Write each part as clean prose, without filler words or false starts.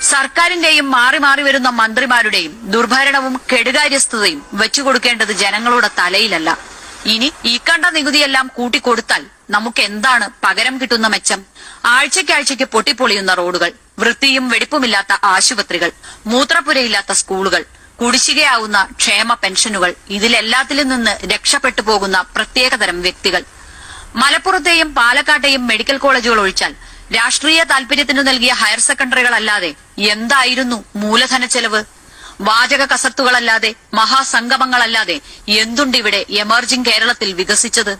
സർക്കാരിന്റെയും മാറി മാറി വരുന്ന മന്ത്രിമാരുടെയും ദുർഭരണവും കെടുകാര്യസ്ഥതയും വെച്ചുകൊടുക്കേണ്ടത് ജനങ്ങളുടെ തലയിലല്ല. ഇനി ഈ കണ്ട നികുതിയെല്ലാം കൂട്ടിക്കൊടുത്താൽ നമുക്ക് എന്താണ് പകരം കിട്ടുന്ന മെച്ചം? ആഴ്ചയ്ക്കാഴ്ചയ്ക്ക് പൊട്ടിപ്പൊളിയുന്ന റോഡുകൾ, വൃത്തിയും വെടിപ്പുമില്ലാത്ത ആശുപത്രികൾ, മൂത്രപ്പുരയില്ലാത്ത സ്കൂളുകൾ, കുടിശ്ശികയാവുന്ന ക്ഷേമ പെൻഷനുകൾ, ഇതിലെല്ലാത്തിലും നിന്ന് രക്ഷപ്പെട്ടു പോകുന്ന പ്രത്യേകതരം വ്യക്തികൾ. മലപ്പുറത്തെയും പാലക്കാട്ടെയും മെഡിക്കൽ കോളേജുകൾ ഒഴിച്ചാൽ രാഷ്ട്രീയ താൽപര്യത്തിന് നൽകിയ ഹയർ സെക്കൻഡറികളല്ലാതെ എന്തായിരുന്നു മൂലധന ചെലവ്? വാചക കസർത്തുകളല്ലാതെ, മഹാസംഗമങ്ങളല്ലാതെ എന്തുണ്ടിവിടെ എമർജിംഗ് കേരളത്തിൽ വികസിച്ചത്?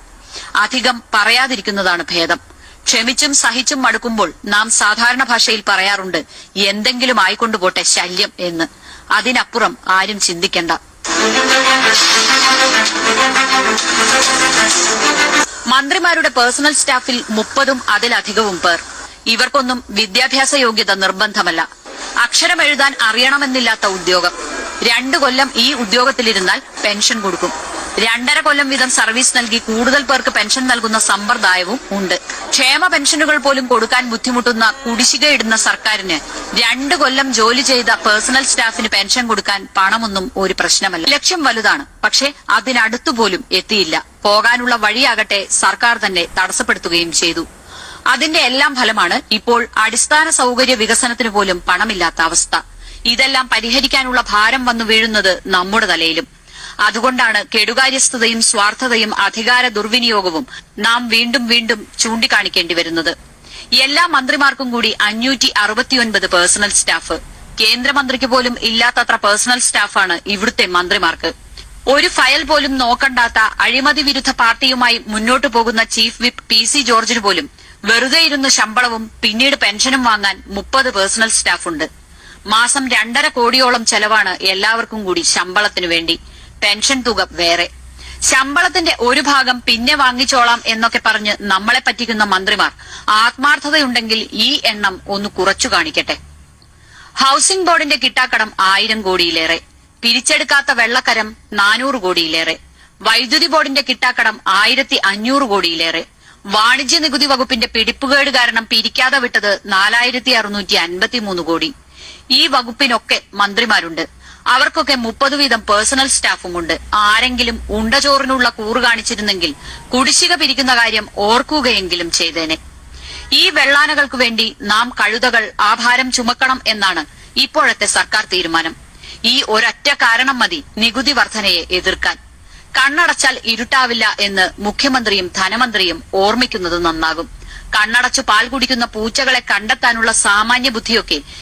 അധികം പറയാതിരിക്കുന്നതാണ് ഭേദം. ക്ഷമിച്ചും സഹിച്ചും മടുക്കുമ്പോൾ നാം സാധാരണ ഭാഷയിൽ പറയാറുണ്ട്, എന്തെങ്കിലും ആയിക്കൊണ്ടുപോട്ടെ ശല്യം എന്ന്. അതിനപ്പുറം ആരും ചിന്തിക്കണ്ട. മന്ത്രിമാരുടെ പേഴ്സണൽ സ്റ്റാഫിൽ 30ഉം അതിലധികവും പേർ. ഇവർക്കൊന്നും വിദ്യാഭ്യാസ യോഗ്യത നിർബന്ധമല്ല. അക്ഷരമെഴുതാൻ അറിയണമെന്നില്ലാത്ത ഉദ്യോഗം. 2 കൊല്ലം ഈ ഉദ്യോഗത്തിലിരുന്നാൽ പെൻഷൻ കൊടുക്കും. 2.5 കൊല്ലം വീതം സർവീസ് നൽകി കൂടുതൽ പേർക്ക് പെൻഷൻ നൽകുന്ന സമ്പ്രദായവും ഉണ്ട്. ക്ഷേമ പെൻഷനുകൾ പോലും കൊടുക്കാൻ ബുദ്ധിമുട്ടുന്ന കുടിശ്ശികയിടുന്ന സർക്കാരിന് 2 കൊല്ലം ജോലി ചെയ്ത പേഴ്സണൽ സ്റ്റാഫിന് പെൻഷൻ കൊടുക്കാൻ പണമൊന്നും ഒരു പ്രശ്നമല്ല. ലക്ഷ്യം വലുതാണ്, പക്ഷേ അതിനടുത്തുപോലും എത്തിയില്ല. പോകാനുള്ള വഴിയാകട്ടെ സർക്കാർ തന്നെ തടസ്സപ്പെടുത്തുകയും ചെയ്തു. അതിന്റെ എല്ലാം ഫലമാണ് ഇപ്പോൾ അടിസ്ഥാന സൌകര്യ വികസനത്തിന് പോലും പണമില്ലാത്ത അവസ്ഥ. ഇതെല്ലാം പരിഹരിക്കാനുള്ള ഭാരം വന്നു വീഴുന്നത് നമ്മുടെ തലയിലും. അതുകൊണ്ടാണ് കെടുകാര്യസ്ഥതയും സ്വാർത്ഥതയും അധികാര ദുർവിനിയോഗവും നാം വീണ്ടും വീണ്ടും ചൂണ്ടിക്കാണിക്കേണ്ടി വരുന്നത്. എല്ലാ മന്ത്രിമാർക്കും കൂടി 569 പേഴ്സണൽ സ്റ്റാഫ്. കേന്ദ്രമന്ത്രിക്ക് പോലും ഇല്ലാത്തത്ര പേഴ്സണൽ സ്റ്റാഫാണ് ഇവിടുത്തെ മന്ത്രിമാർക്ക്. ഒരു ഫയൽ പോലും നോക്കണ്ടാത്ത അഴിമതി വിരുദ്ധ പാർട്ടിയുമായി മുന്നോട്ടു പോകുന്ന ചീഫ് വിപ്പ് PC ജോർജിന് പോലും വെറുതെ ഇരുന്ന് ശമ്പളവും പിന്നീട് പെൻഷനും വാങ്ങാൻ 30 പേഴ്സണൽ സ്റ്റാഫുണ്ട്. മാസം 2.5 കോടിയോളം ചെലവാണ് എല്ലാവർക്കും കൂടി ശമ്പളത്തിനു വേണ്ടി. പെൻഷൻ തുക വേറെ. ശമ്പളത്തിന്റെ ഒരു ഭാഗം പിന്നെ വാങ്ങിച്ചോളാം എന്നൊക്കെ പറഞ്ഞ് നമ്മളെ പറ്റിക്കുന്ന മന്ത്രിമാർ ആത്മാർത്ഥതയുണ്ടെങ്കിൽ ഈ എണ്ണം ഒന്ന് കുറച്ചു കാണിക്കട്ടെ. ഹൌസിംഗ് ബോർഡിന്റെ കിട്ടാക്കടം 1000 കോടിയിലേറെ. പിരിച്ചെടുക്കാത്ത വെള്ളക്കരം 400 കോടിയിലേറെ. വൈദ്യുതി ബോർഡിന്റെ കിട്ടാക്കടം 1500 കോടിയിലേറെ. വാണിജ്യ നികുതി വകുപ്പിന്റെ പിടിപ്പുകേട് കാരണം പിരിക്കാതെ വിട്ടത് 4653 കോടി. ഈ വകുപ്പിനൊക്കെ മന്ത്രിമാരുണ്ട്. അവർക്കൊക്കെ 30 വീതം പേഴ്സണൽ സ്റ്റാഫുമുണ്ട്. ആരെങ്കിലും ഉണ്ടചോറിനുള്ള കൂറ് കാണിച്ചിരുന്നെങ്കിൽ കുടിശ്ശിക പിരിക്കുന്ന കാര്യം ഓർക്കുകയെങ്കിലും ചെയ്തേനെ. ഈ വെള്ളാനകൾക്കു വേണ്ടി നാം കഴുതകൾ ആഭാരം ചുമക്കണം എന്നാണ് ഇപ്പോഴത്തെ സർക്കാർ തീരുമാനം. ഈ ഒരൊറ്റ കാരണം മതി നികുതി വർധനയെ എതിർക്കാൻ. കണ്ണടച്ചാൽ ഇരുട്ടാവില്ല എന്ന് മുഖ്യമന്ത്രിയും ധനമന്ത്രിയും ഓർമ്മിക്കുന്നത് നന്നാകും. കണ്ണടച്ചു പാൽ കുടിക്കുന്ന പൂച്ചകളെ കണ്ടെത്താനുള്ള സാമാന്യ ബുദ്ധിയൊക്കെ